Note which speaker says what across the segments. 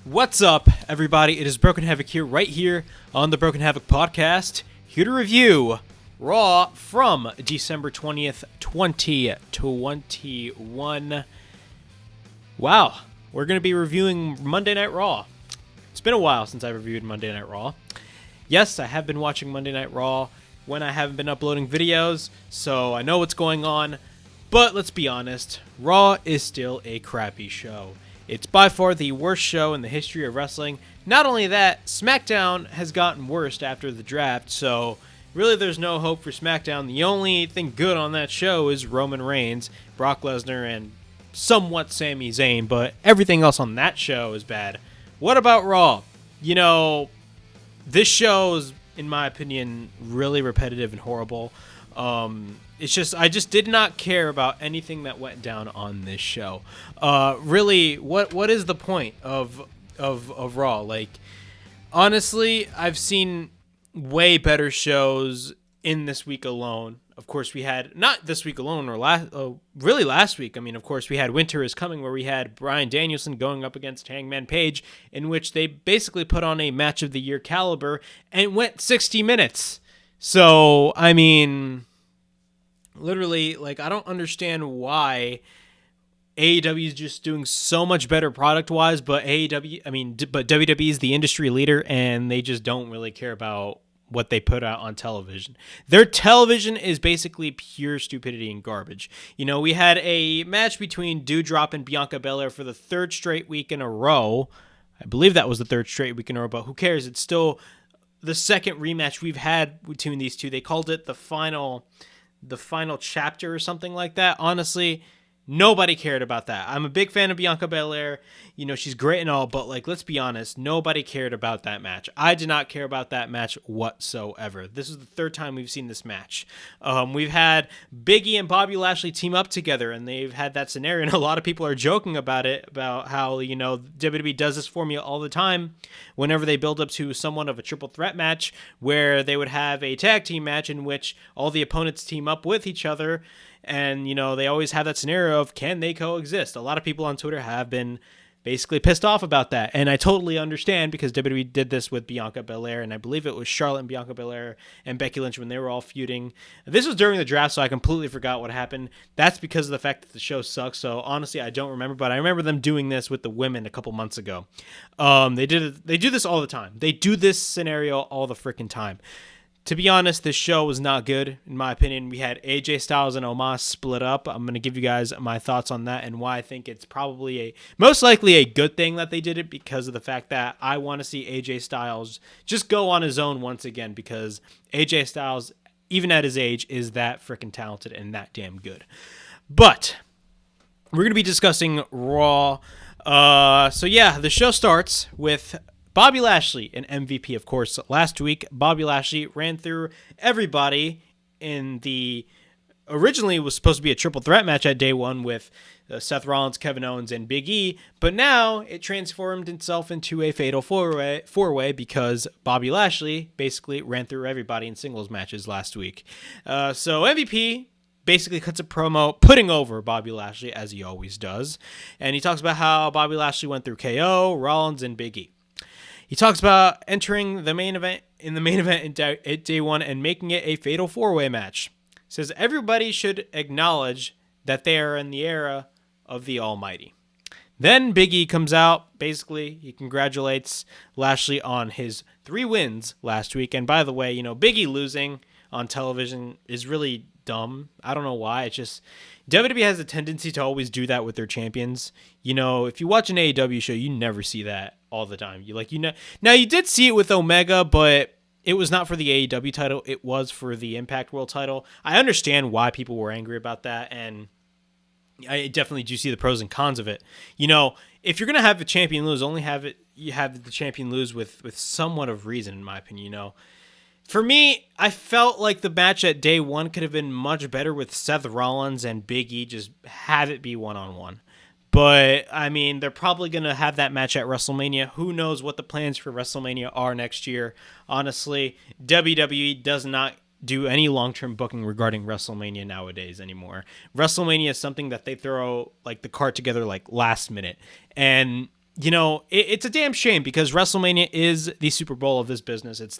Speaker 1: What's up, everybody? It is Broken Havoc here on the Broken Havoc podcast, here to review Raw from December 20th, 2021. Wow, we're going to be reviewing Monday Night Raw. It's been a while since I reviewed Monday Night Raw. Yes, I have been watching Monday Night Raw when I haven't been uploading videos, so I know what's going on. But let's be honest, Raw is still a crappy show. It's by far the worst show in the history of wrestling. Not only that, SmackDown has gotten worse after the draft, so really there's no hope for SmackDown. The only thing good on that show is Roman Reigns, Brock Lesnar, and somewhat Sami Zayn, but everything else on that show is bad. What about Raw? You know, this show is, in my opinion, really repetitive and horrible. I just did not care about anything that went down on this show. Really, what is the point of Raw? Like, honestly, I've seen way better shows in this week alone. Of course, we had, not this week alone, or last week. I mean, of course, we had Winter is Coming, where we had Bryan Danielson going up against Hangman Page, in which they basically put on a match of the year caliber and went 60 minutes. So, I mean, literally, like, I don't understand why AEW is just doing so much better product-wise, but WWE is the industry leader, and they just don't really care about what they put out on television. Their television is basically pure stupidity and garbage. You know, we had a match between Doudrop and Bianca Belair for the third straight week in a row. I believe that was the third straight week in a row, but who cares? It's still the second rematch we've had between these two. They called it the final chapter or something like that. Honestly, nobody cared about that. I'm a big fan of Bianca Belair. You know, she's great and all, but, like, let's be honest, nobody cared about that match. I did not care about that match whatsoever. This is the third time we've seen this match. We've had Big E and Bobby Lashley team up together, and they've had that scenario, and a lot of people are joking about it, about how, you know, WWE does this formula all the time whenever they build up to somewhat of a triple threat match, where they would have a tag team match in which all the opponents team up with each other. And, you know, they always have that scenario of, can they coexist? A lot of people on Twitter have been basically pissed off about that. And I totally understand, because WWE did this with Bianca Belair, and I believe it was Charlotte and Bianca Belair and Becky Lynch when they were all feuding. This was during the draft, so I completely forgot what happened. That's because of the fact that the show sucks. So honestly, I don't remember, but I remember them doing this with the women a couple months ago. They do this all the time. They do this scenario all the freaking time. To be honest, this show was not good, in my opinion. We had AJ Styles and Omas split up. I'm going to give you guys my thoughts on that and why I think it's probably most likely a good thing that they did it, because of the fact that I want to see AJ Styles just go on his own once again, because AJ Styles, even at his age, is that freaking talented and that damn good. But we're going to be discussing Raw. So yeah, the show starts with Bobby Lashley, an MVP, of course. Last week, Bobby Lashley ran through everybody in the originally was supposed to be a triple threat match at day one with Seth Rollins, Kevin Owens, and Big E, but now it transformed itself into a fatal four-way because Bobby Lashley basically ran through everybody in singles matches last week. So MVP basically cuts a promo putting over Bobby Lashley, as he always does, and he talks about how Bobby Lashley went through KO, Rollins, and Big E. He talks about entering the main event at day one and making it a fatal four-way match. Says everybody should acknowledge that they are in the era of the Almighty. Then Big E comes out. Basically, he congratulates Lashley on his 3 wins last week. And by the way, you know, Big E losing on television is really dumb. I don't know why. It's just WWE has a tendency to always do that with their champions. You know, if you watch an AEW show, you never see that all the time. Now you did see it with Omega, but it was not for the AEW title. It was for the Impact World title. I understand why people were angry about that, and I definitely do see the pros and cons of it. You know, if you're gonna have the champion lose, you have the champion lose with somewhat of reason, in my opinion. You know, for me, I felt like the match at day one could have been much better with Seth Rollins and Big E. Just have it be one-on-one. But, I mean, they're probably going to have that match at WrestleMania. Who knows what the plans for WrestleMania are next year. Honestly, WWE does not do any long-term booking regarding WrestleMania nowadays anymore. WrestleMania is something that they throw, like, the card together, like, last minute. And it's a damn shame because WrestleMania is the Super Bowl of this business. It's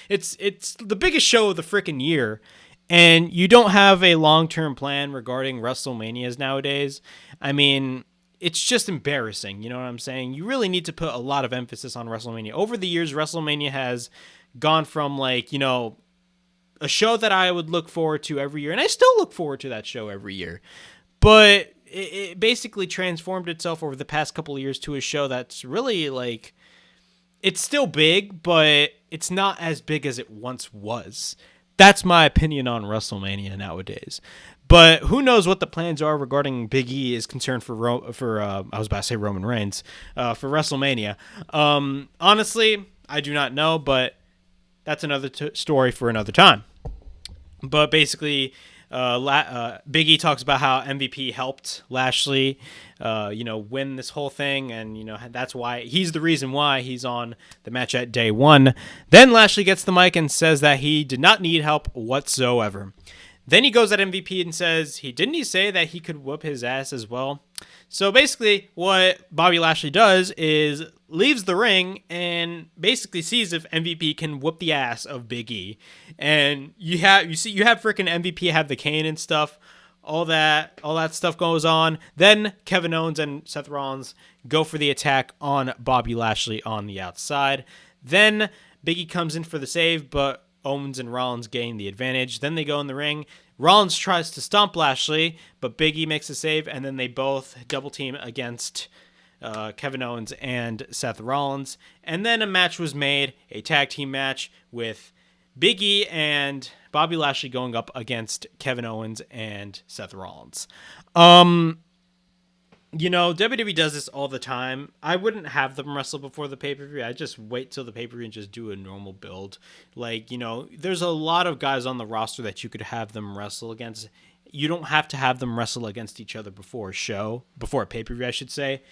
Speaker 1: it's the biggest show of the freaking year, and you don't have a long-term plan regarding WrestleManias nowadays. I mean, it's just embarrassing. You know what I'm saying? You really need to put a lot of emphasis on WrestleMania. Over the years, WrestleMania has gone from a show that I would look forward to every year, and I still look forward to that show every year, but it basically transformed itself over the past couple of years to a show that's really it's still big, but it's not as big as it once was. That's my opinion on WrestleMania nowadays. But who knows what the plans are regarding Big E is concerned for I was about to say Roman Reigns, for WrestleMania. Honestly, I do not know, but that's another story for another time. But basically, Big E talks about how MVP helped Lashley, win this whole thing, and that's why he's the reason why he's on the match at day one. Then Lashley gets the mic and says that he did not need help whatsoever. Then he goes at MVP and says didn't he say that he could whoop his ass as well? So basically, what Bobby Lashley does is leaves the ring and basically sees if MVP can whoop the ass of Big E. And you have freaking MVP have the cane and stuff. All that stuff goes on. Then Kevin Owens and Seth Rollins go for the attack on Bobby Lashley on the outside. Then Big E comes in for the save, but Owens and Rollins gain the advantage. Then they go in the ring. Rollins tries to stomp Lashley, but Big E makes a save, and then they both double team against Kevin Owens and Seth Rollins. And then a match was made, a tag team match with Big E and Bobby Lashley going up against Kevin Owens and Seth Rollins. WWE does this all the time. I wouldn't have them wrestle before the pay-per-view. I'd just wait till the pay-per-view and just do a normal build. There's a lot of guys on the roster that you could have them wrestle against. You don't have to have them wrestle against each other before a pay-per-view, I should say,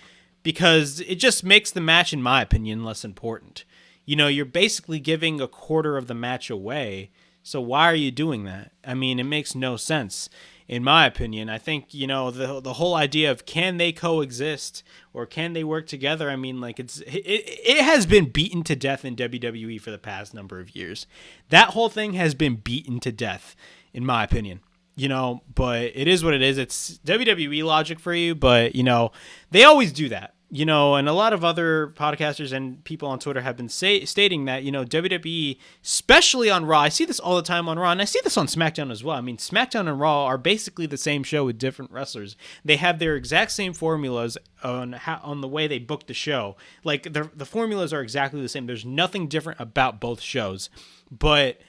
Speaker 1: because it just makes the match, in my opinion, less important. You're basically giving a quarter of the match away, so why are you doing that? I mean, it makes no sense. In my opinion, I think, the whole idea of can they coexist or can they work together? I mean, it has been beaten to death in WWE for the past number of years. That whole thing has been beaten to death, in my opinion. But it is what it is. It's WWE logic for you, but, they always do that. And a lot of other podcasters and people on Twitter have been stating that, WWE, especially on Raw, I see this all the time on Raw, and I see this on SmackDown as well. I mean, SmackDown and Raw are basically the same show with different wrestlers. They have their exact same formulas on the way they book the show. The formulas are exactly the same. There's nothing different about both shows. But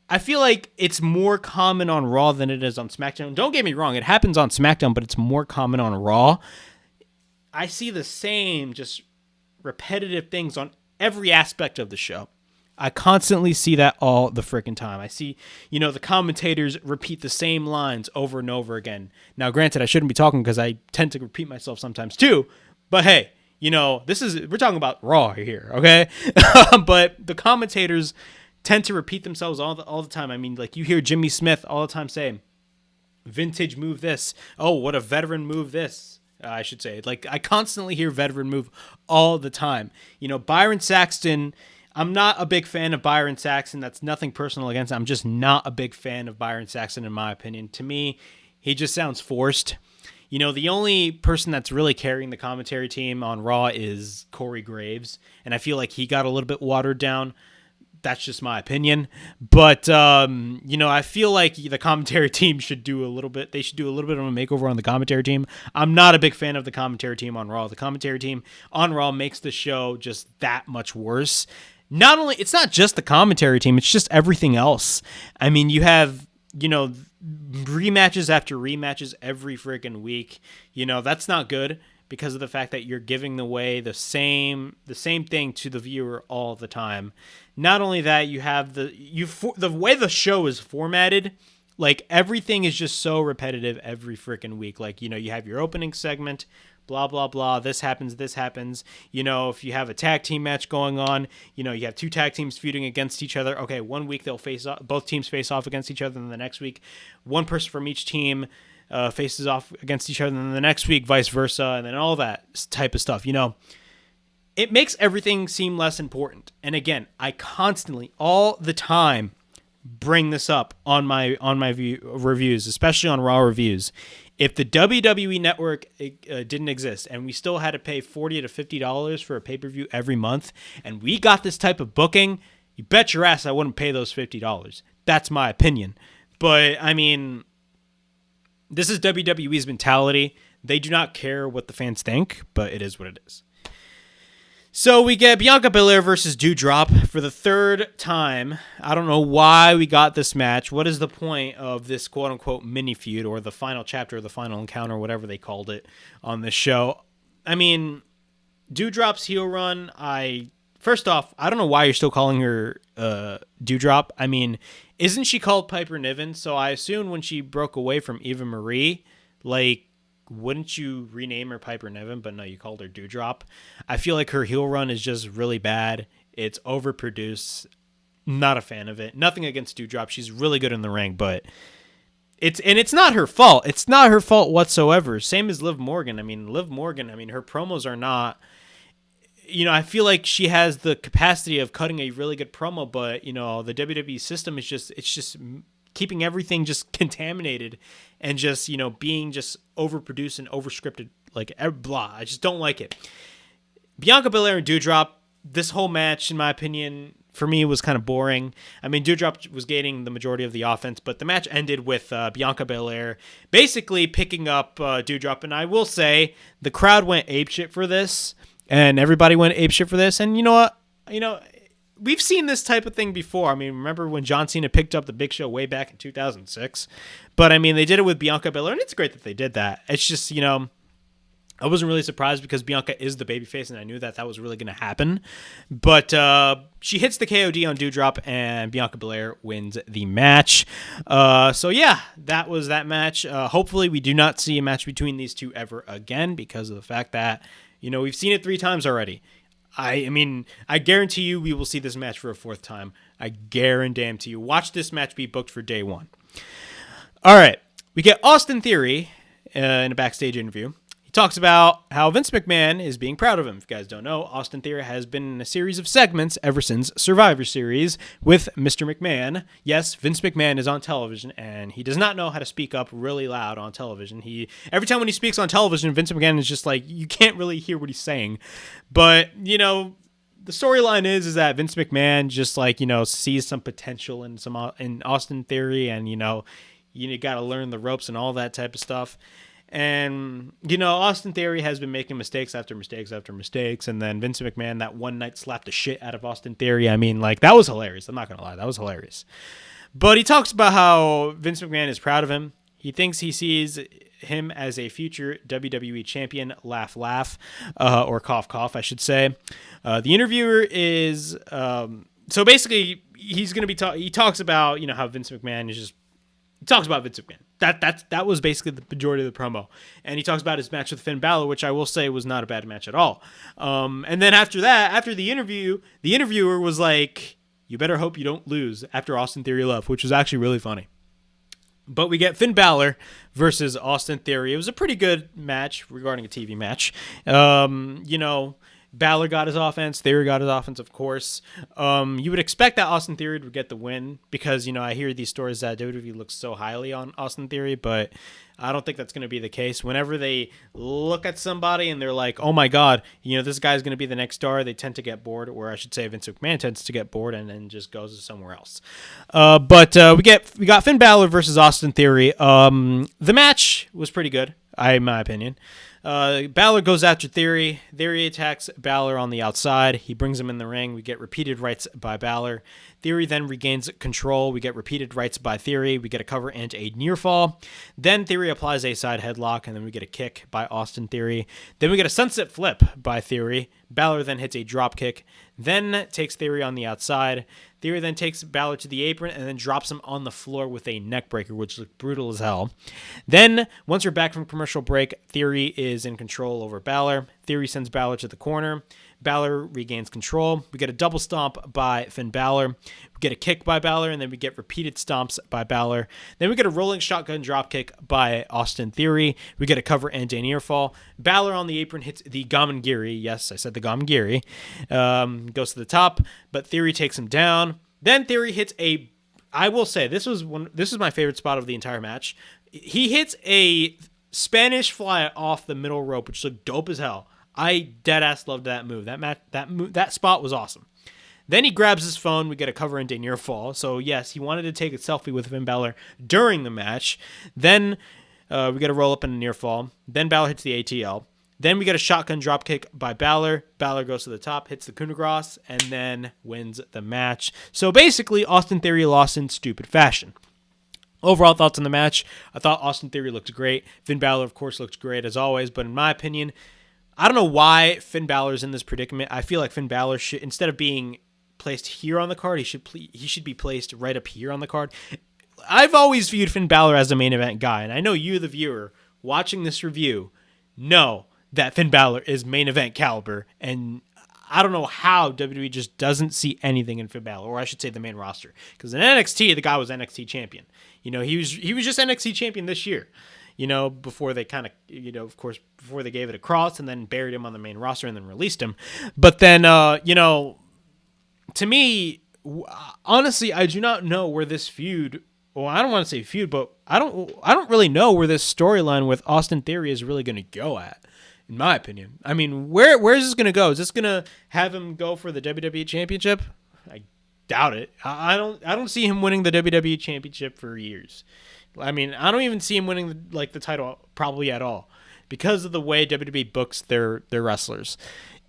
Speaker 1: I feel like it's more common on Raw than it is on SmackDown. Don't get me wrong, it happens on SmackDown, but it's more common on Raw. I see the same just repetitive things on every aspect of the show. I constantly see that all the freaking time. I see, the commentators repeat the same lines over and over again. Now, granted, I shouldn't be talking because I tend to repeat myself sometimes too. But hey, we're talking about Raw here, okay? But the commentators tend to repeat themselves all the time. I mean, you hear Jimmy Smith all the time say, vintage move this. Oh, what a veteran move this. I should say. I constantly hear veteran move all the time. Byron Saxton, I'm not a big fan of Byron Saxton. That's nothing personal against him. I'm just not a big fan of Byron Saxton, in my opinion. To me, he just sounds forced. The only person that's really carrying the commentary team on Raw is Corey Graves, and I feel like he got a little bit watered down. That's just my opinion. But, I feel like the commentary team should do a little bit of a makeover on the commentary team. I'm not a big fan of the commentary team on Raw. The commentary team on Raw makes the show just that much worse. It's not just the commentary team, it's just everything else. I mean, you have, rematches after rematches every freaking week. That's not good, because of the fact that you're giving away the same thing to the viewer all the time. Not only that, you have the way the show is formatted, everything is just so repetitive every freaking week. You have your opening segment, blah, blah, blah, this happens. If you have a tag team match going on, you have two tag teams feuding against each other. Okay, one week they'll both teams face off against each other, and the next week, one person from each team faces off against each other, and then the next week vice versa, and then all that type of stuff. It makes everything seem less important. And again, I constantly, all the time, bring this up on my reviews, especially on Raw reviews. If the WWE Network didn't exist and we still had to pay $40 to $50 for a pay-per-view every month, and we got this type of booking, you bet your ass I wouldn't pay those $50. That's my opinion. But, I mean, this is WWE's mentality. They do not care what the fans think, but it is what it is. So we get Bianca Belair versus Doudrop for the third time. I don't know why we got this match. What is the point of this quote-unquote mini-feud or the final chapter or the final encounter, whatever they called it on this show? I mean, Doudrop's heel run, first off, I don't know why you're still calling her Doudrop. I mean, isn't she called Piper Niven? So I assumed when she broke away from Eva Marie, wouldn't you rename her Piper Niven? But no, you called her Doudrop. I feel like her heel run is just really bad. It's overproduced. Not a fan of it. Nothing against Doudrop. She's really good in the ring, but it's not her fault. It's not her fault whatsoever. Same as Liv Morgan. Liv Morgan, her promos are not, I feel like she has the capacity of cutting a really good promo, but the WWE system is it's just keeping everything just contaminated and just, being just overproduced and overscripted, blah. I just don't like it. Bianca Belair and Doudrop, this whole match, in my opinion, for me, was kind of boring. Doudrop was gaining the majority of the offense, but the match ended with Bianca Belair basically picking up Doudrop, and I will say the crowd went apeshit for this, and everybody went apeshit for this, and you know what? We've seen this type of thing before. Remember when John Cena picked up the Big Show way back in 2006? But, they did it with Bianca Belair, and it's great that they did that. It's just, I wasn't really surprised because Bianca is the babyface, and I knew that was really going to happen. But she hits the KOD on Doudrop, and Bianca Belair wins the match. So, yeah, that was that match. Hopefully, we do not see a match between these two ever again because of the fact that, we've seen it 3 times already. I guarantee you we will see this match for a 4th time. I guarantee you. Watch this match be booked for day 1. All right. We get Austin Theory in a backstage interview. He talks about how Vince McMahon is being proud of him. If you guys don't know, Austin Theory has been in a series of segments ever since Survivor Series with Mr. McMahon. Yes, Vince McMahon is on television, and he does not know how to speak up really loud on television. Every time when he speaks on television, Vince McMahon is just you can't really hear what he's saying. But, the storyline is that Vince McMahon just sees some potential in Austin Theory, and, you got to learn the ropes and all that type of stuff. And, Austin Theory has been making mistakes after mistakes after mistakes. And then Vince McMahon that one night slapped the shit out of Austin Theory. That was hilarious. I'm not going to lie. That was hilarious. But he talks about how Vince McMahon is proud of him. He thinks he sees him as a future WWE champion. Laugh, laugh. Or cough, cough, I should say. The interviewer is... so basically, he's going to be... he talks about, how Vince McMahon is just... He talks about Vince McMahon. That was basically the majority of the promo. And he talks about his match with Finn Balor, which I will say was not a bad match at all. And then after the interview, the interviewer was like, you better hope you don't lose after Austin Theory left, which was actually really funny. But we get Finn Balor versus Austin Theory. It was a pretty good match regarding a TV match. Balor got his offense. Theory got his offense, of course. You would expect that Austin Theory would get the win because, I hear these stories that WWE looks so highly on Austin Theory, but I don't think that's going to be the case. Whenever they look at somebody and they're like, oh my God, this guy's going to be the next star, they tend to get bored, or I should say Vince McMahon tends to get bored and then just goes somewhere else. But we got Finn Balor versus Austin Theory. The match was pretty good, in my opinion. Balor goes after Theory. Theory attacks Balor on the outside. He brings him in the ring. We get repeated rights by Balor. Theory then regains control. We get repeated rights by Theory. We get a cover and a near fall. Then Theory applies a side headlock, and then we get a kick by Austin Theory. Then we get a sunset flip by Theory. Balor then hits a drop kick, then takes Theory on the outside. Theory then takes Balor to the apron and then drops him on the floor with a neck breaker, which looked brutal as hell. Then, once we're back from commercial break, Theory is in control over Balor. Theory sends Balor to the corner. Balor regains control. We get a double stomp by Finn Balor. We We get a kick by Balor, and then we get repeated stomps by Balor. Then we get a rolling shotgun dropkick by Austin Theory. We get a cover and a near fall. Balor on the apron hits the Gamengiri. Yes, I said the Gamengiri. Goes to the top, but Theory takes him down. Then Theory hits a... I will say, this is my favorite spot of the entire match. He hits a Spanish fly off the middle rope, which looked dope as hell. I deadass loved that move. That spot was awesome. Then he grabs his phone. We get a cover and a near fall. So, yes, he wanted to take a selfie with Finn Balor during the match. Then we get a roll-up and a near fall. Then Balor hits the ATL. Then we get a shotgun dropkick by Balor. Balor goes to the top, hits the coup de grace, and then wins the match. So, basically, Austin Theory lost in stupid fashion. Overall thoughts on the match, I thought Austin Theory looked great. Finn Balor, of course, looked great as always. But in my opinion, I don't know why Finn Balor's in this predicament. I feel like Finn Balor should, instead of being placed here on the card, he should be placed right up here on the card. I've always viewed Finn Balor as a main event guy, and I know you, the viewer, watching this review, know that Finn Balor is main event caliber, and I don't know how WWE just doesn't see anything in Finn Balor, or I should say the main roster, because in NXT, the guy was NXT champion. You know, he was just NXT champion this year. You know, before they kind of, you know, of course, before they gave it a cross and then buried him on the main roster and then released him. But then, you know, to me, honestly, I do not know where this feud, well, I don't want to say feud, but I don't really know where this storyline with Austin Theory is really going to go at, in my opinion. I mean, where is this going to go? Is this going to have him go for the WWE Championship? I doubt it. I don't see him winning the WWE Championship for years. I mean, I don't even see him winning the title probably at all because of the way WWE books their wrestlers.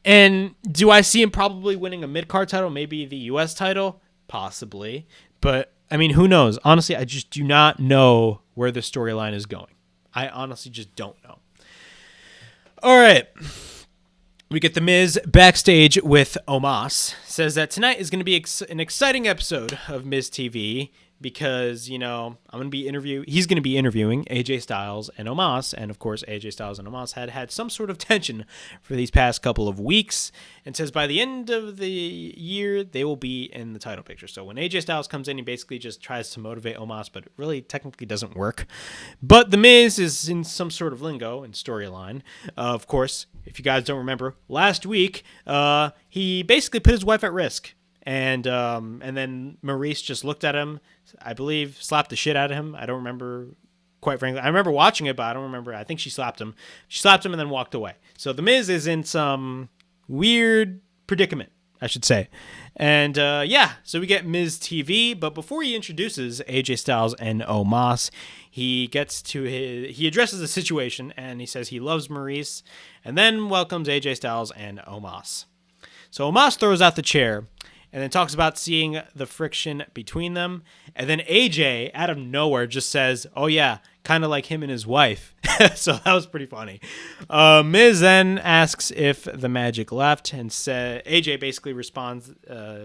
Speaker 1: And do I see him probably winning a mid-card title, maybe the U.S. title? Possibly. But, I mean, who knows? Honestly, I just do not know where the storyline is going. I honestly just don't know. All right. We get the Miz backstage with Omas. Says that tonight is going to be an exciting episode of Miz TV because, you know, he's going to be interviewing AJ Styles and Omas, and of course AJ Styles and Omas had some sort of tension for these past couple of weeks, and says by the end of the year they will be in the title picture. So when AJ Styles comes in, he basically just tries to motivate Omas, but it really technically doesn't work. But the Miz is in some sort of lingo and storyline. Of course, if you guys don't remember, last week he basically put his wife at risk. And then Maryse just looked at him, I believe, slapped the shit out of him. I don't remember, quite frankly. I remember watching it, but I don't remember. I think she slapped him. She slapped him and then walked away. So the Miz is in some weird predicament, I should say. And so we get Miz TV. But before he introduces AJ Styles and Omas, he addresses the situation and he says he loves Maryse, and then welcomes AJ Styles and Omas. So Omas throws out the chair and then talks about seeing the friction between them. And then AJ, out of nowhere, just says, oh yeah, kind of like him and his wife. So that was pretty funny. Miz then asks if the magic left, and AJ basically responds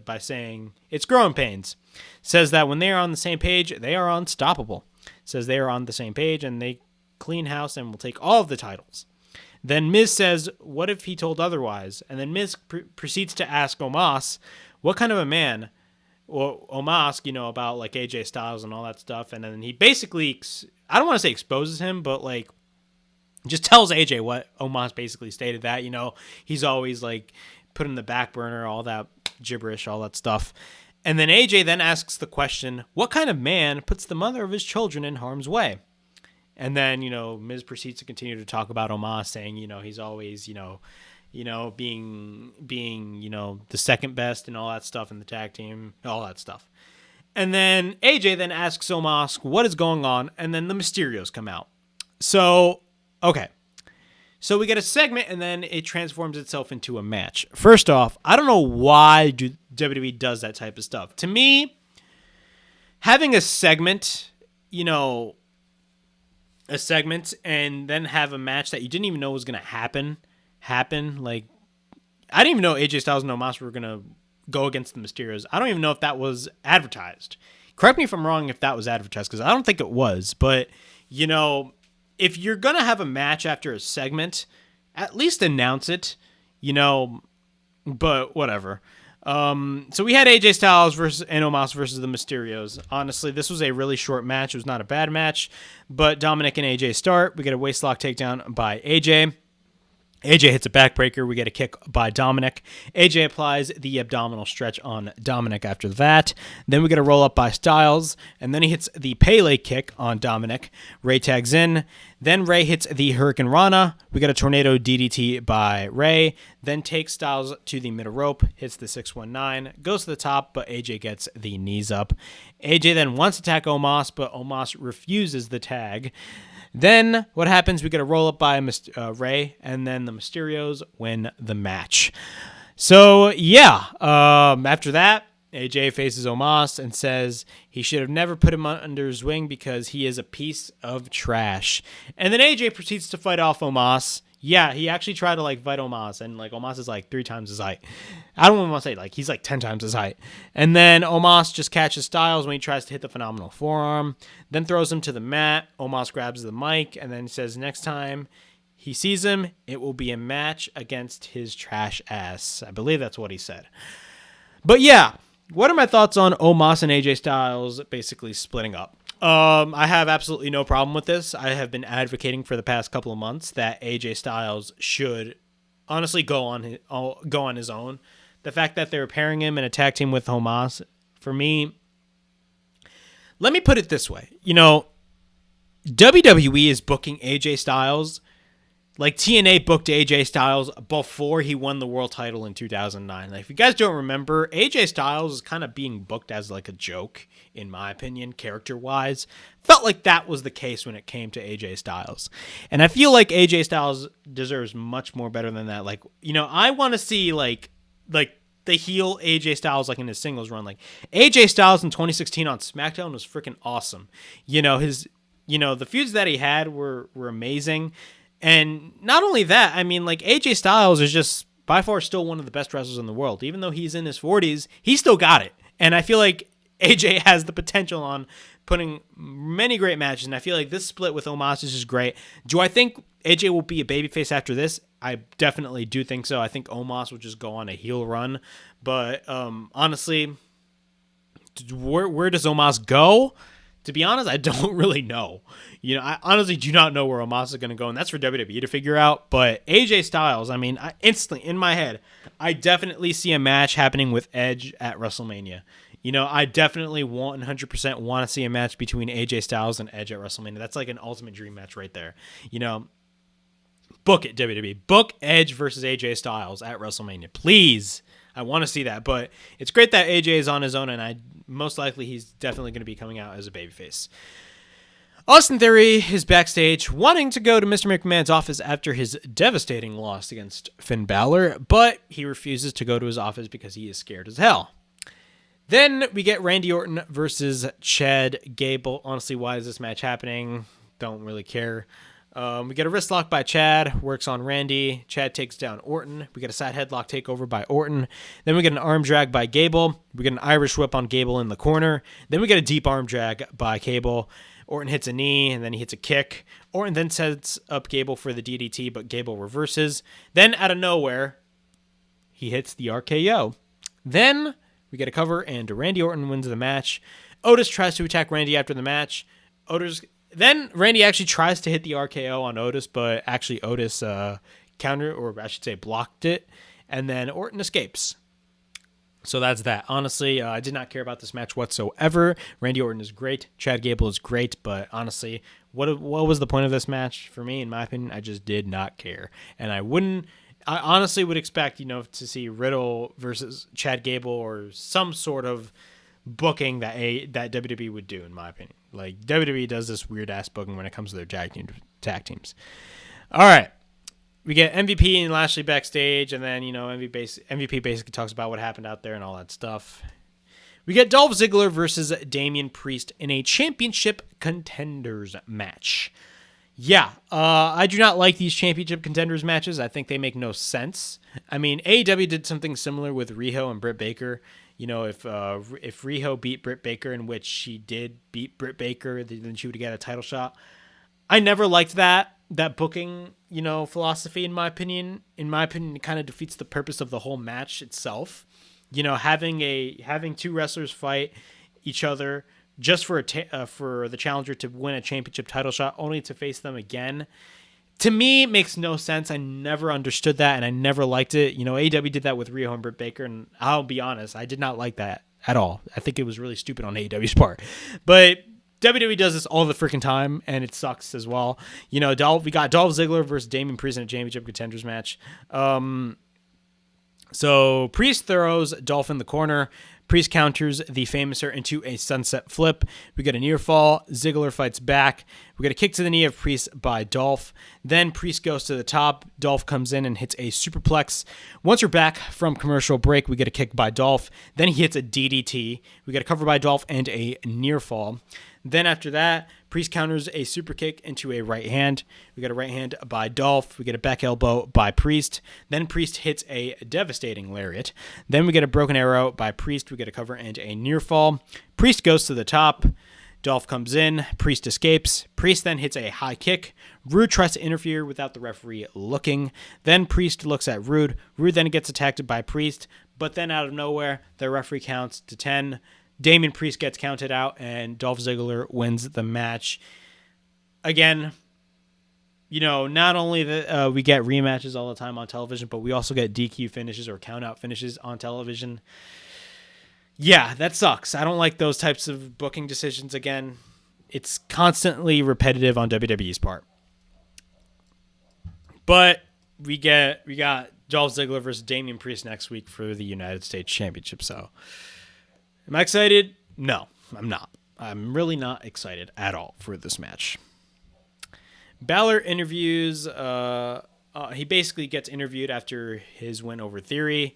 Speaker 1: by saying, it's growing pains. Says that when they are on the same page, they are unstoppable. Says they are on the same page and they clean house and will take all of the titles. Then Miz says, what if he told otherwise? And then Miz proceeds to ask Omas, what kind of a man, or Omas, you know, about like AJ Styles and all that stuff. And then he basically, I don't want to say exposes him, but like just tells AJ what Omas basically stated, that, you know, he's always like put in the back burner, all that gibberish, all that stuff. And then AJ then asks the question, what kind of man puts the mother of his children in harm's way? And then, you know, Miz proceeds to continue to talk about Omas, saying, you know, he's always, being, you know, the second best and all that stuff in the tag team, all that stuff. And then AJ then asks Omas what is going on, and then the Mysterios come out. So, okay. So we get a segment, and then it transforms itself into a match. First off, I don't know why WWE does that type of stuff. To me, having a segment, and then have a match that you didn't even know was going to happen. Like, I didn't even know AJ Styles and Omas were going to go against the Mysterios. I don't even know if that was advertised. Correct me if I'm wrong if that was advertised, because I don't think it was. But, you know, if you're going to have a match after a segment, at least announce it, you know, but whatever. So we had AJ Styles and Omas versus the Mysterios. Honestly, this was a really short match. It was not a bad match, but Dominic and AJ start. We get a waistlock takedown by AJ. AJ hits a backbreaker. We get a kick by Dominic. AJ applies the abdominal stretch on Dominic after that. Then we get a roll up by Styles, and then he hits the Pele kick on Dominic. Ray tags in. Then Ray hits the Hurricane Rana. We get a tornado DDT by Ray. Then takes Styles to the middle rope, hits the 619, goes to the top, but AJ gets the knees up. AJ then wants to attack Omas, but Omas refuses the tag. Then what happens? We get a roll up by Ray, and then the Mysterios win the match. So yeah, after that, AJ faces Omas and says he should have never put him under his wing because he is a piece of trash. And then AJ proceeds to fight off Omas. Yeah, he actually tried to fight Omas, and Omas is 3 times his height. I don't even want to say he's 10 times his height. And then Omas just catches Styles when he tries to hit the phenomenal forearm, then throws him to the mat. Omas grabs the mic and then says next time he sees him, it will be a match against his trash ass. I believe that's what he said. But yeah, what are my thoughts on Omas and AJ Styles basically splitting up? I have absolutely no problem with this. I have been advocating for the past couple of months that AJ Styles should honestly go on his own. The fact that they're pairing him in a tag team with Omas, for me, let me put it this way. WWE is booking AJ Styles like TNA booked AJ Styles before he won the world title in 2009. If you guys don't remember, AJ Styles is kind of being booked as a joke, in my opinion, character-wise. Felt like that was the case when it came to AJ Styles. And I feel like AJ Styles deserves much more better than that. I want to see, the heel AJ Styles, in his singles run. AJ Styles in 2016 on SmackDown was freaking awesome. The feuds that he had were amazing. And not only that, AJ Styles is just by far still one of the best wrestlers in the world. Even though he's in his 40s, he still got it. And I feel like AJ has the potential on putting many great matches. And I feel like this split with Omas is just great. Do I think AJ will be a babyface after this? I definitely do think so. I think Omas will just go on a heel run. But honestly, where does Omas go? To be honest, I don't really know. I honestly do not know where Omas is going to go, and that's for WWE to figure out. But AJ Styles, I instantly, in my head, I definitely see a match happening with Edge at WrestleMania. I definitely 100% want to see a match between AJ Styles and Edge at WrestleMania. That's an ultimate dream match right there. Book it, WWE. Book Edge versus AJ Styles at WrestleMania. Please. I want to see that. But it's great that AJ is on his own, and most likely he's definitely going to be coming out as a babyface. Austin Theory is backstage wanting to go to Mr. McMahon's office after his devastating loss against Finn Balor, but he refuses to go to his office because he is scared as hell. Then we get Randy Orton versus Chad Gable. Honestly, why is this match happening? Don't really care. We get a wrist lock by Chad, works on Randy. Chad takes down Orton. We get a side headlock takeover by Orton. Then we get an arm drag by Gable. We get an Irish whip on Gable in the corner. Then we get a deep arm drag by Gable. Orton hits a knee, and then he hits a kick. Orton then sets up Gable for the DDT, but Gable reverses. Then, out of nowhere, he hits the RKO. Then we get a cover, and Randy Orton wins the match. Otis tries to attack Randy after the match. Then Randy actually tries to hit the RKO on Otis, but actually Otis countered, or I should say blocked it, and then Orton escapes. So that's that. Honestly, I did not care about this match whatsoever. Randy Orton is great. Chad Gable is great, but honestly, what was the point of this match for me? In my opinion, I just did not care, and I honestly would expect to see Riddle versus Chad Gable or some sort of booking that WWE would do, in my opinion. WWE does this weird ass booking when it comes to their tag teams. All right. We get MVP and Lashley backstage, and then, MVP basically talks about what happened out there and all that stuff. We get Dolph Ziggler versus Damien Priest in a championship contenders match. Yeah, I do not like these championship contenders matches. I think they make no sense. AEW did something similar with Riho and Britt Baker. If Riho beat Britt Baker, in which she did beat Britt Baker, then she would get a title shot. I never liked that booking, philosophy, in my opinion. In my opinion, it kind of defeats the purpose of the whole match itself. having two wrestlers fight each other just for for the challenger to win a championship title shot, only to face them again. To me, it makes no sense. I never understood that, and I never liked it. AEW did that with Riho and Britt Baker, and I'll be honest, I did not like that at all. I think it was really stupid on AEW's part. But WWE does this all the freaking time, and it sucks as well. We got Dolph Ziggler versus Damien Priest in a championship contenders match. So Priest throws Dolph in the corner. Priest counters the Famouser into a sunset flip. We get a near fall. Ziggler fights back. We get a kick to the knee of Priest by Dolph. Then Priest goes to the top. Dolph comes in and hits a superplex. Once we're back from commercial break, we get a kick by Dolph. Then he hits a DDT. We get a cover by Dolph and a near fall. Then after that, Priest counters a super kick into a right hand. We get a right hand by Dolph. We get a back elbow by Priest. Then Priest hits a devastating lariat. Then we get a broken arrow by Priest. We get a cover and a near fall. Priest goes to the top. Dolph comes in. Priest escapes. Priest then hits a high kick. Rude tries to interfere without the referee looking. Then Priest looks at Rude. Rude then gets attacked by Priest. But then out of nowhere, the referee counts to 10. Damien Priest gets counted out, and Dolph Ziggler wins the match. Again, not only that we get rematches all the time on television, but we also get DQ finishes or count-out finishes on television. Yeah, that sucks. I don't like those types of booking decisions. Again, it's constantly repetitive on WWE's part. But we got Dolph Ziggler versus Damien Priest next week for the United States Championship, so... Am I excited? No, I'm not. I'm really not excited at all for this match. Balor interviews. He basically gets interviewed after his win over Theory.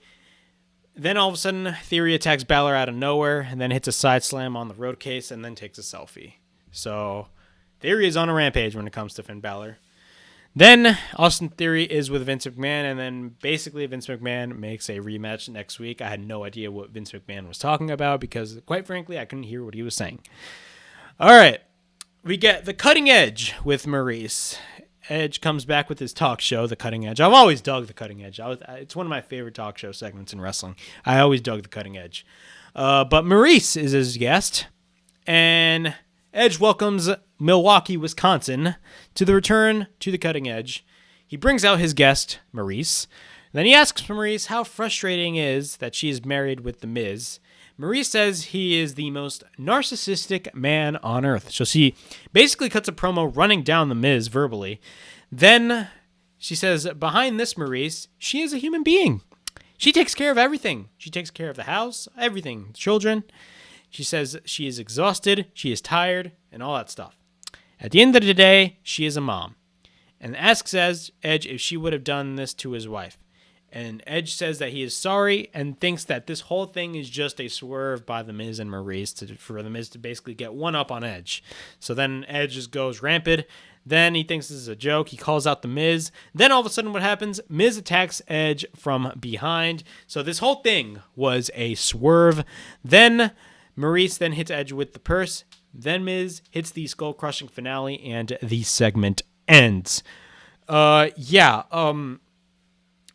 Speaker 1: Then all of a sudden, Theory attacks Balor out of nowhere and then hits a side slam on the road case and then takes a selfie. So Theory is on a rampage when it comes to Finn Balor. Then Austin Theory is with Vince McMahon, and then basically Vince McMahon makes a rematch next week. I had no idea what Vince McMahon was talking about because, quite frankly, I couldn't hear what he was saying. All right, we get The Cutting Edge with Maryse. Edge comes back with his talk show, The Cutting Edge. I've always dug The Cutting Edge. It's one of my favorite talk show segments in wrestling. I always dug The Cutting Edge. But Maryse is his guest, and Edge welcomes Milwaukee, Wisconsin, to the return to The Cutting Edge. He brings out his guest, Maryse. Then he asks Maryse how frustrating it is that she is married with The Miz. Maryse says he is the most narcissistic man on earth. So she basically cuts a promo running down The Miz verbally. Then she says, behind this Maryse, she is a human being. She takes care of everything. She takes care of the house, everything, children. She says she is exhausted, she is tired, and all that stuff. At the end of the day, she is a mom. And asks Edge if she would have done this to his wife. And Edge says that he is sorry and thinks that this whole thing is just a swerve by The Miz and Maryse for The Miz to basically get one up on Edge. So then Edge just goes rampant. Then he thinks this is a joke. He calls out The Miz. Then all of a sudden what happens? Miz attacks Edge from behind. So this whole thing was a swerve. Then Maryse then hits Edge with the purse. Then Miz hits the skull-crushing finale, and the segment ends.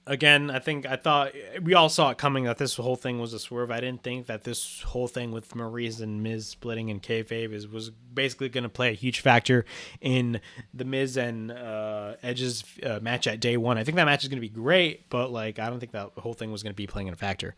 Speaker 1: Again, I thought we all saw it coming that this whole thing was a swerve. I didn't think that this whole thing with Maryse and Miz splitting in kayfabe was basically going to play a huge factor in the Miz and Edge's match at day one. I think that match is going to be great, but I don't think that whole thing was going to be playing a factor.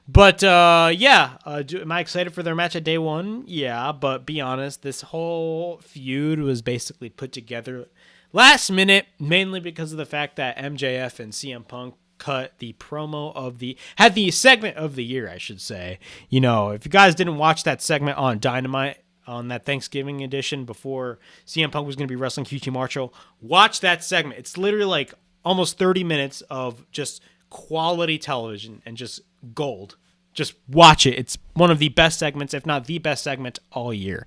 Speaker 1: But am I excited for their match at day one? Yeah, but be honest, this whole feud was basically put together last minute, mainly because of the fact that MJF and CM Punk had the segment of the year, I should say. If you guys didn't watch that segment on Dynamite on that Thanksgiving edition before CM Punk was going to be wrestling QT Marshall, watch that segment. It's literally almost 30 minutes of just quality television and just gold. Just watch it. It's one of the best segments, if not the best segment all year.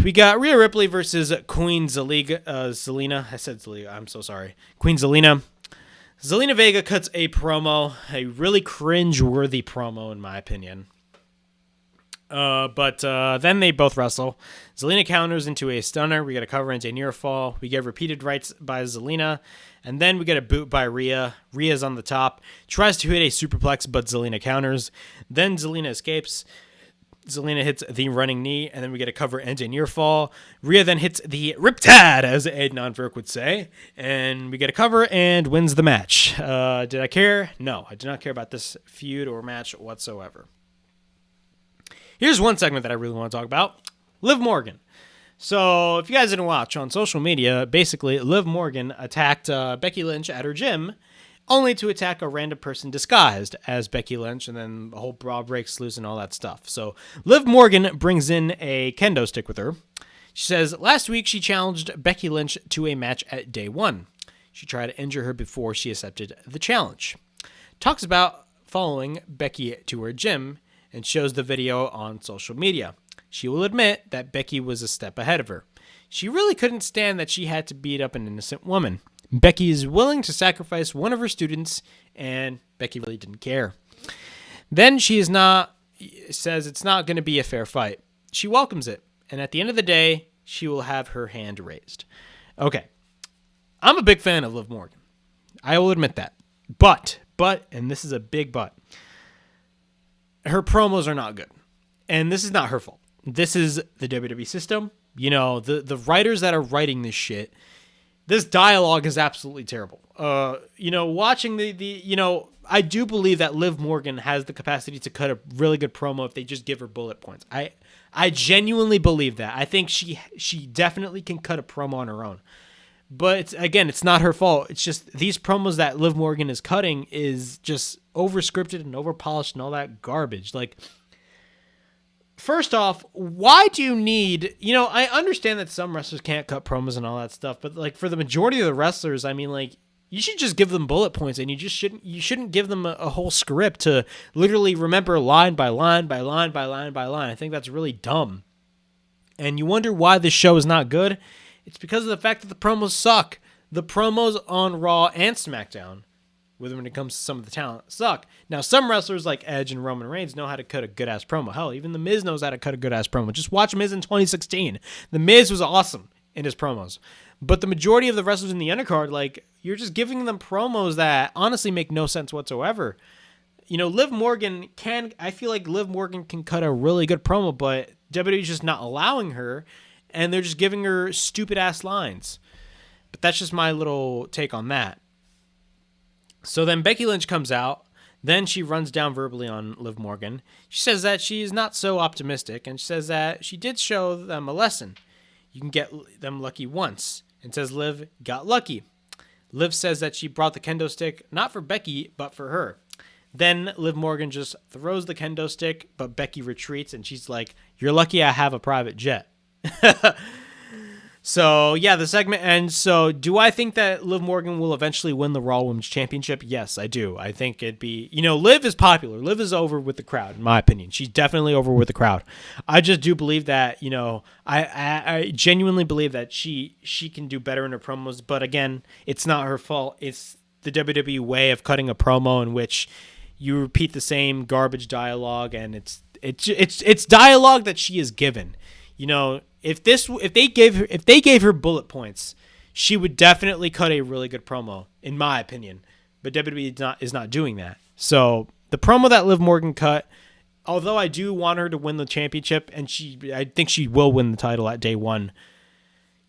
Speaker 1: We got Rhea Ripley versus Queen Zelina. I said Zelina. I'm so sorry. Queen Zelina. Zelina Vega cuts a promo, a really cringe-worthy promo in my opinion. But then they both wrestle. Zelina counters into a stunner. We get a cover into a near fall. We get repeated rights by Zelina. And then we get a boot by Rhea. Rhea's on the top. Tries to hit a superplex, but Zelina counters. Then Zelina escapes. Zelina hits the running knee, and then we get a cover and a near fall. Rhea then hits the Riptide, as Adnan Virk would say, and we get a cover and wins the match. Did I care? No, I did not care about this feud or match whatsoever. Here's one segment that I really want to talk about. Liv Morgan. So if you guys didn't watch on social media, basically Liv Morgan attacked Becky Lynch at her gym, only to attack a random person disguised as Becky Lynch, and then the whole bra breaks loose and all that stuff. So Liv Morgan brings in a kendo stick with her. She says, last week she challenged Becky Lynch to a match at day one. She tried to injure her before she accepted the challenge. Talks about following Becky to her gym and shows the video on social media. She will admit that Becky was a step ahead of her. She really couldn't stand that she had to beat up an innocent woman. Becky is willing to sacrifice one of her students, and Becky really didn't care. Then says it's not going to be a fair fight. She welcomes it, and at the end of the day, she will have her hand raised. Okay, I'm a big fan of Liv Morgan. I will admit that. But, and this is a big but, her promos are not good. And this is not her fault. This is the WWE system. You know, the writers that are writing this shit, this dialogue is absolutely terrible. Watching I do believe that Liv Morgan has the capacity to cut a really good promo if they just give her bullet points. I genuinely believe that. I think she definitely can cut a promo on her own. But it's not her fault. It's just these promos that Liv Morgan is cutting is just over-scripted and over-polished and all that garbage. Like, first off, why do you need, I understand that some wrestlers can't cut promos and all that stuff, but like for the majority of the wrestlers, I mean, like, you should just give them bullet points, and you shouldn't give them a whole script to literally remember line by line by line by line by line. I think that's really dumb. And you wonder why this show is not good? It's because of the fact that the promos suck. The promos on Raw and SmackDown, when it comes to some of the talent, suck. Now, some wrestlers like Edge and Roman Reigns know how to cut a good-ass promo. Hell, even The Miz knows how to cut a good-ass promo. Just watch Miz in 2016. The Miz was awesome in his promos. But the majority of the wrestlers in the undercard, like, you're just giving them promos that honestly make no sense whatsoever. Liv Morgan I feel like Liv Morgan can cut a really good promo, but WWE's just not allowing her, and they're just giving her stupid-ass lines. But that's just my little take on that. So then Becky Lynch comes out. Then she runs down verbally on Liv Morgan. She says that she's not so optimistic, and she says that she did show them a lesson. You can get them lucky once. And says Liv got lucky. Liv says that she brought the kendo stick not for Becky, but for her. Then Liv Morgan just throws the kendo stick, but Becky retreats, and she's like, "You're lucky I have a private jet." So, yeah, the segment ends. So, do I think that Liv Morgan will eventually win the Raw Women's Championship? Yes, I do. I think it'd be, Liv is popular. Liv is over with the crowd, in my opinion. She's definitely over with the crowd. I just do believe that, I genuinely believe that she can do better in her promos. But again, it's not her fault. It's the WWE way of cutting a promo in which you repeat the same garbage dialogue, and it's dialogue that she is given. If they gave her bullet points, she would definitely cut a really good promo, in my opinion. But WWE is not doing that. So the promo that Liv Morgan cut, although I do want her to win the championship, and I think she will win the title at day one.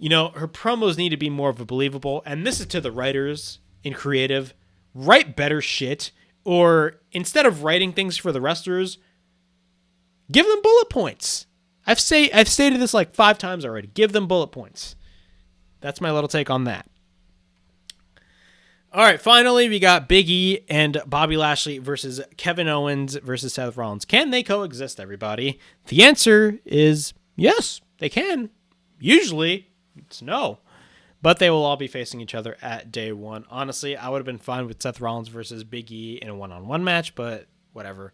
Speaker 1: Her promos need to be more of a believable. And this is to the writers in creative: write better shit, or instead of writing things for the wrestlers, give them bullet points. I've stated this like 5 times already. Give them bullet points. That's my little take on that. All right, finally, we got Big E and Bobby Lashley versus Kevin Owens versus Seth Rollins. Can they coexist, everybody? The answer is yes, they can. Usually, it's no. But they will all be facing each other at day one. Honestly, I would have been fine with Seth Rollins versus Big E in a one-on-one match, but whatever.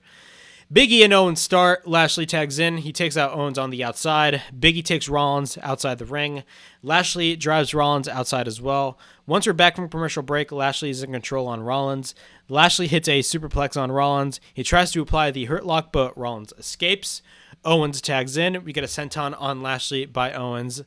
Speaker 1: Big E and Owens start. Lashley tags in. He takes out Owens on the outside. Big E takes Rollins outside the ring. Lashley drives Rollins outside as well. Once we're back from commercial break, Lashley is in control on Rollins. Lashley hits a superplex on Rollins. He tries to apply the Hurt Lock, but Rollins escapes. Owens tags in. We get a senton on Lashley by Owens.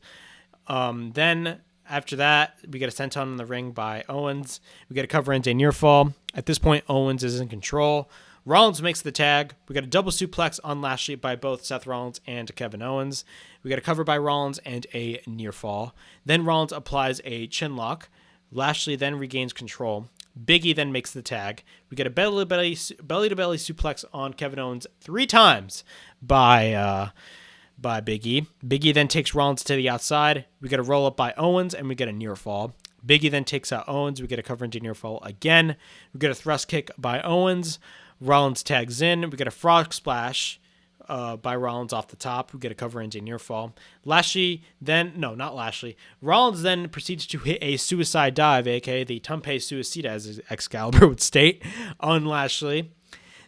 Speaker 1: Then after that, we get a senton in the ring by Owens. We get a cover into a near fall. At this point, Owens is in control. Rollins makes the tag. We got a double suplex on Lashley by both Seth Rollins and Kevin Owens. We got a cover by Rollins and a near fall. Then Rollins applies a chin lock. Lashley then regains control. Big E then makes the tag. We get a belly-to-belly suplex on Kevin Owens 3 times by Big E. Big E then takes Rollins to the outside. We get a roll-up by Owens, and we get a near fall. Big E then takes out Owens. We get a cover into near fall again. We get a thrust kick by Owens. Rollins tags in. We get a frog splash by Rollins off the top. We get a cover into near fall. Rollins then proceeds to hit a suicide dive, aka the Tumpe Suicida, as Excalibur would state, on Lashley.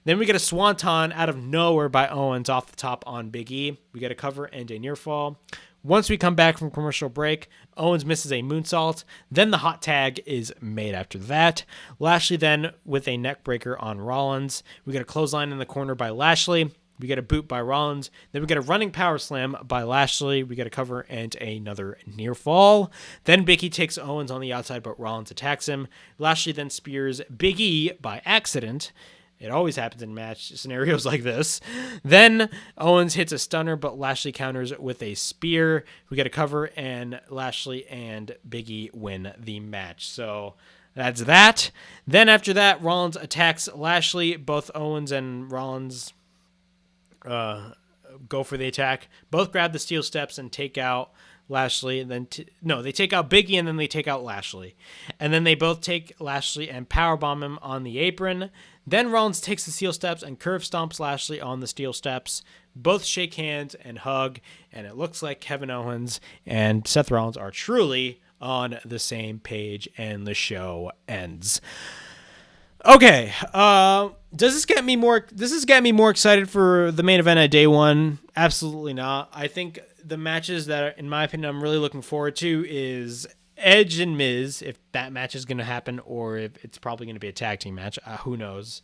Speaker 1: Then we get a swanton out of nowhere by Owens off the top on Big E. We get a cover and a near fall. Once we come back from commercial break, Owens misses a moonsault. Then the hot tag is made after that. Lashley then with a neck breaker on Rollins. We get a clothesline in the corner by Lashley. We get a boot by Rollins. Then we get a running power slam by Lashley. We get a cover and another near fall. Then Big E takes Owens on the outside, but Rollins attacks him. Lashley then spears Big E by accident. It always happens in match scenarios like this. Then Owens hits a stunner, but Lashley counters with a spear. We get a cover, and Lashley and Big E win the match. So that's that. Then after that, Rollins attacks Lashley. Both Owens and Rollins go for the attack. Both grab the steel steps and take out Lashley. And then they take out Big E, and then they take out Lashley. And then they both take Lashley and powerbomb him on the apron. Then Rollins takes the steel steps and curve stomps Lashley on the steel steps. Both shake hands and hug, and it looks like Kevin Owens and Seth Rollins are truly on the same page, and the show ends. Okay, does this get me more? Does this get me more excited for the main event at day one? Absolutely not. I think the matches that, in my opinion, I'm really looking forward to is Edge and Miz, if that match is going to happen, or if it's probably going to be a tag team match. Who knows?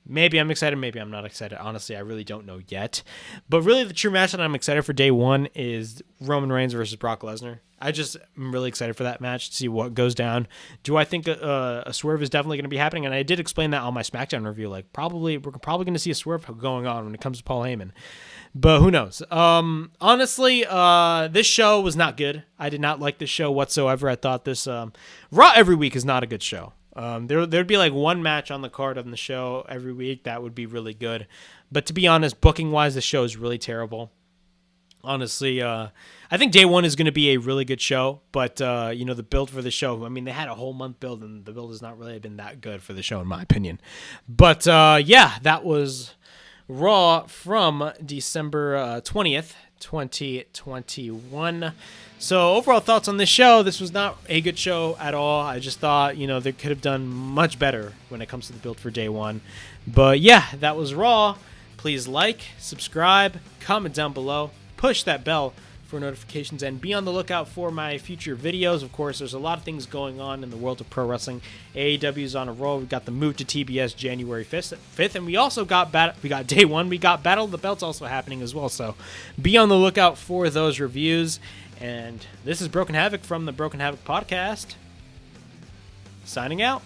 Speaker 1: Maybe I'm excited, maybe I'm not excited. Honestly, I really don't know yet. But really, the true match that I'm excited for day one is Roman Reigns versus Brock Lesnar. I just am really excited for that match to see what goes down. Do I think a swerve is definitely going to be happening? And I did explain that on my SmackDown review. Like, we're probably going to see a swerve going on when it comes to Paul Heyman. But who knows? Honestly, this show was not good. I did not like this show whatsoever. I thought this Raw every week is not a good show. There'd be like one match on the card on the show every week that would be really good. But to be honest, booking-wise, the show is really terrible. Honestly, I think day one is going to be a really good show. But, the build for the show, I mean, they had a whole month build, and the build has not really been that good for the show, in my opinion. But, that was Raw from December 20th, 2021. So overall thoughts on this show, this was not a good show at all. I just thought, they could have done much better when it comes to the build for day one. But yeah, that was Raw. Please like, subscribe, comment down below, push that bell for notifications, and be on the lookout for my future videos. Of course, there's a lot of things going on in the world of pro wrestling. AEW is on a roll. We got the move to TBS January 5th, and we also got day one. We got Battle of the Belts also happening as well. So be on the lookout for those reviews. And this is Broken Havoc from the Broken Havoc podcast. Signing out.